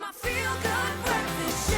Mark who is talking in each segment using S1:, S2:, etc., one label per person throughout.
S1: my feel-good breakfast show.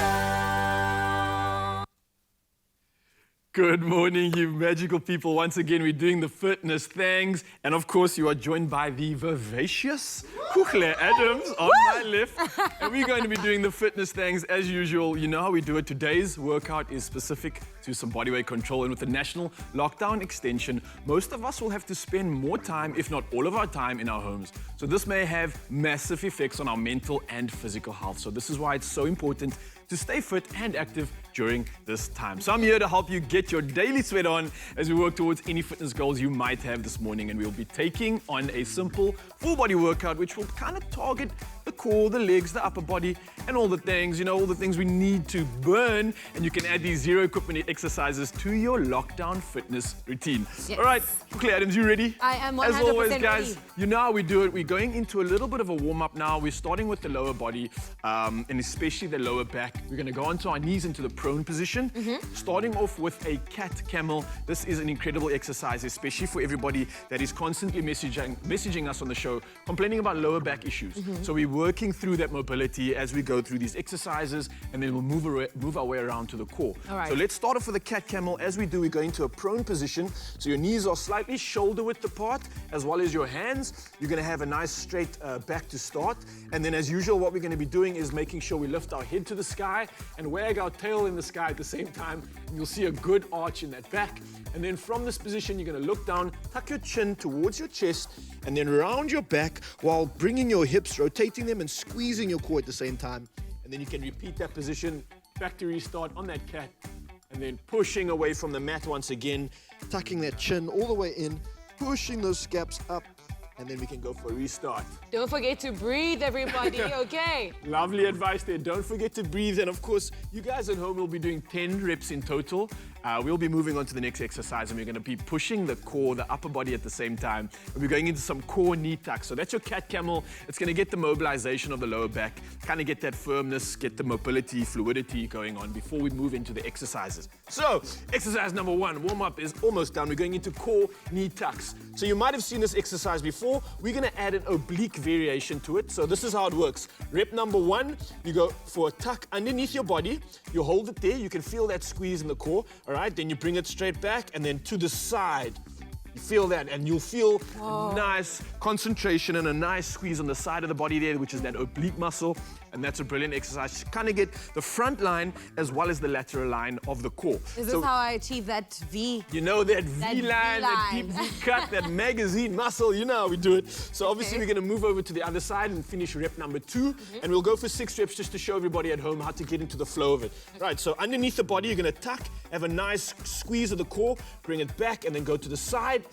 S2: Good morning, you magical people. Once again, we're doing the fitness things. And of course, you are joined by the vivacious Kuhle Adams on my left. And we're going to be doing the fitness things as usual. You know how we do it. Today's workout is specific to some bodyweight control. And with the national lockdown extension, most of us will have to spend more time, if not all of our time, in our homes. So this may have massive effects on our mental and physical health. So this is why it's so important to stay fit and active during this time. So I'm here to help you get your daily sweat on as we work towards any fitness goals you might have this morning. And we'll be taking on a simple full body workout, which will kind of target the core, the legs, the upper body, and all the things, you know, all the things we need to burn. And you can add these zero equipment exercises to your lockdown fitness routine.
S3: Yes.
S2: All right, quickly, Adams, you ready?
S3: I am 100%
S2: As always, guys,
S3: ready.
S2: you know how we do it. We're going into a little bit of a warm-up now. We're starting with the lower body, and especially the lower back. We're going to go onto our knees into the prone position, starting off with a cat camel. This is an incredible exercise, especially for everybody that is constantly messaging us on the show, complaining about lower back issues. So we're working through that mobility as we go through these exercises, and then we'll move our way around to the core.
S3: All right.
S2: So let's start off with a cat camel. As we do, we go into a prone position. So your knees are slightly shoulder width apart, as well as your hands. You're going to have a nice straight back to start. And then as usual, what we're going to be doing is making sure we lift our head to the sky and wag our tail in the sky at the same time. And you'll see a good arch in that back. And then from this position, you're going to look down, tuck your chin towards your chest, and then round your back while bringing your hips, rotating them and squeezing your core at the same time. And then you can repeat that position, back to restart on that cat, and then pushing away from the mat once again, tucking that chin all the way in, pushing those scaps up, and then we can go for a restart.
S3: Don't forget to breathe, everybody, okay?
S2: Lovely advice there. Don't forget to breathe. And of course, you guys at home will be doing 10 reps in total. We'll be moving on to the next exercise, and we're going to be pushing the core, the upper body at the same time. And we're going into some core knee tucks. So that's your cat camel. It's going to get the mobilization of the lower back, kind of get that firmness, get the mobility, fluidity going on before we move into the exercises. So exercise number one, warm up is almost done. We're going into core knee tucks. So you might have seen this exercise before. We're going to add an oblique variation to it. So this is how it works. Rep number one, you go for a tuck underneath your body. You hold it there. You can feel that squeeze in the core. All right, then you bring it straight back and then to the side. You feel that, and you'll feel nice concentration and a nice squeeze on the side of the body there, which is that oblique muscle. And that's a brilliant exercise to kind of get the front line as well as the lateral line of the core.
S3: Is this how I achieve that V?
S2: You know, that V-line, that deep V cut, that magazine muscle, you know how we do it. So obviously we're going to move over to the other side and finish rep number two. And we'll go for 6 reps just to show everybody at home how to get into the flow of it. Right, so underneath the body, you're going to tuck, have a nice squeeze of the core, bring it back, and then go to the side.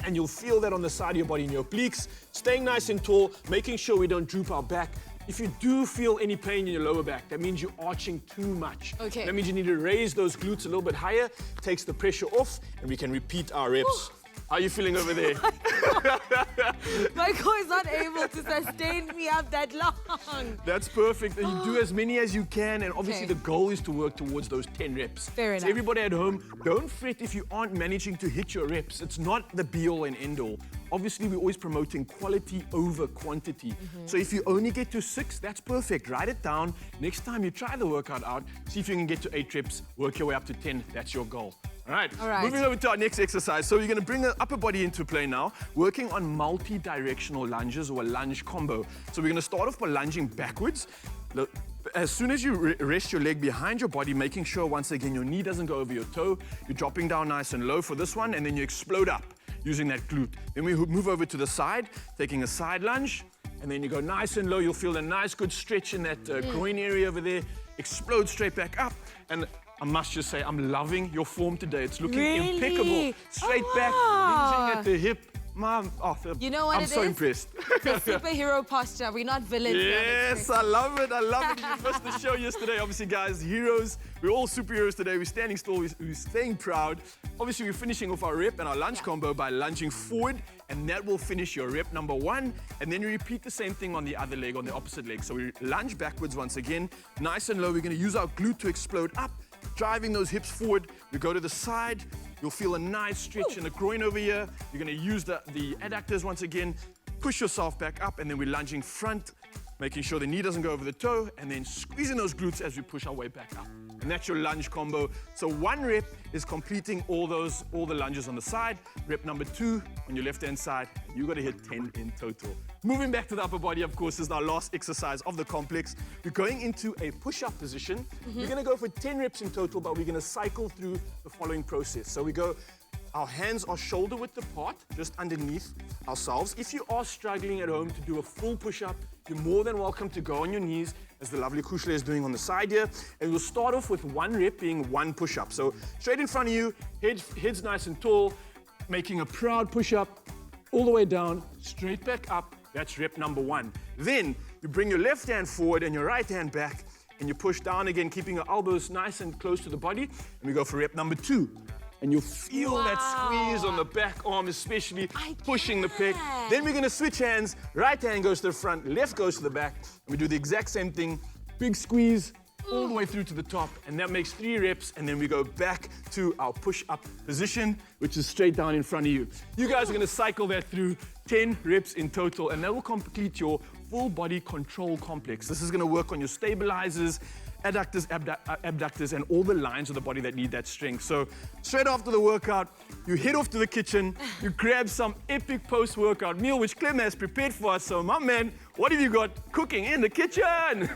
S2: And you'll feel that on the side of your body in your obliques. Staying nice and tall, making sure we don't droop our back. If you do feel any pain in your lower back, that means you're arching too much.
S3: Okay.
S2: That means you need to raise those glutes a little bit higher, takes the pressure off, and we can repeat our reps. How are you feeling over there?
S3: My core is not able to sustain me up that long.
S2: That's perfect. And you do as many as you can, and obviously
S3: Okay.
S2: the goal is to work towards those 10 reps.
S3: Fair
S2: So
S3: enough.
S2: everybody at home, don't fret if you aren't managing to hit your reps. It's not the be-all and end-all. Obviously, we're always promoting quality over quantity. So if you only get to 6, that's perfect. Write it down. Next time you try the workout out, see if you can get to 8 reps, work your way up to 10. That's your goal. All right. Moving over to our next exercise. So you're going to bring the upper body into play now, working on multi-directional lunges or a lunge combo. So we're going to start off by lunging backwards. Look, as soon as you rest your leg behind your body, making sure once again your knee doesn't go over your toe, you're dropping down nice and low for this one, and then you explode up using that glute. Then we move over to the side, taking a side lunge, and then you go nice and low. You'll feel a nice good stretch in that groin area over there. Explode straight back up. And I must just say, I'm loving your form today. It's looking impeccable. Straight back, hinging at the hip. Mom,
S3: You know what
S2: I'm so impressed.
S3: It's a superhero posture. We're not villains.
S2: Yes, I love it. I love it. You missed the show yesterday. Obviously, guys, heroes. We're all superheroes today. We're standing still. We're staying proud. Obviously, we're finishing off our rep and our lunge combo by lunging forward, and that will finish your rep number 1. And then you repeat the same thing on the other leg, on the opposite leg. So we lunge backwards once again, nice and low. We're going to use our glute to explode up, driving those hips forward. We go to the side. You'll feel a nice stretch in the groin over here. You're going to use the adductors once again. Push yourself back up, and then we're lunging front making sure the knee doesn't go over the toe, and then squeezing those glutes as we push our way back up. And that's your lunge combo. So 1 rep is completing all the lunges on the side. Rep number 2 on your left-hand side, you got to hit 10 in total. Moving back to the upper body, of course, is our last exercise of the complex. We're going into a push-up position. We're going to go for 10 reps in total, but we're going to cycle through the following process. So we go, our hands are shoulder width apart, just underneath ourselves. If you are struggling at home to do a full push-up, you're more than welcome to go on your knees, as the lovely Kuhle is doing on the side here. And we'll start off with 1 rep being 1 push-up. So straight in front of you, head's nice and tall, making a proud push-up, all the way down, straight back up. That's rep number 1. Then you bring your left hand forward and your right hand back, and you push down again, keeping your elbows nice and close to the body. And we go for rep number 2. And you'll feel that squeeze on the back arm, especially pushing the pec. Then we're gonna switch hands. Right hand goes to the front, left goes to the back. And we do the exact same thing. Big squeeze all the way through to the top. And that makes 3 reps. And then we go back to our push-up position, which is straight down in front of you. You guys are gonna cycle that through 10 reps in total. And that will complete your full body control complex. This is gonna work on your stabilizers, adductors, abductors, and all the lines of the body that need that strength. So straight after the workout, you head off to the kitchen, you grab some epic post-workout meal, which Clem has prepared for us. So my man, what have you got cooking in the kitchen?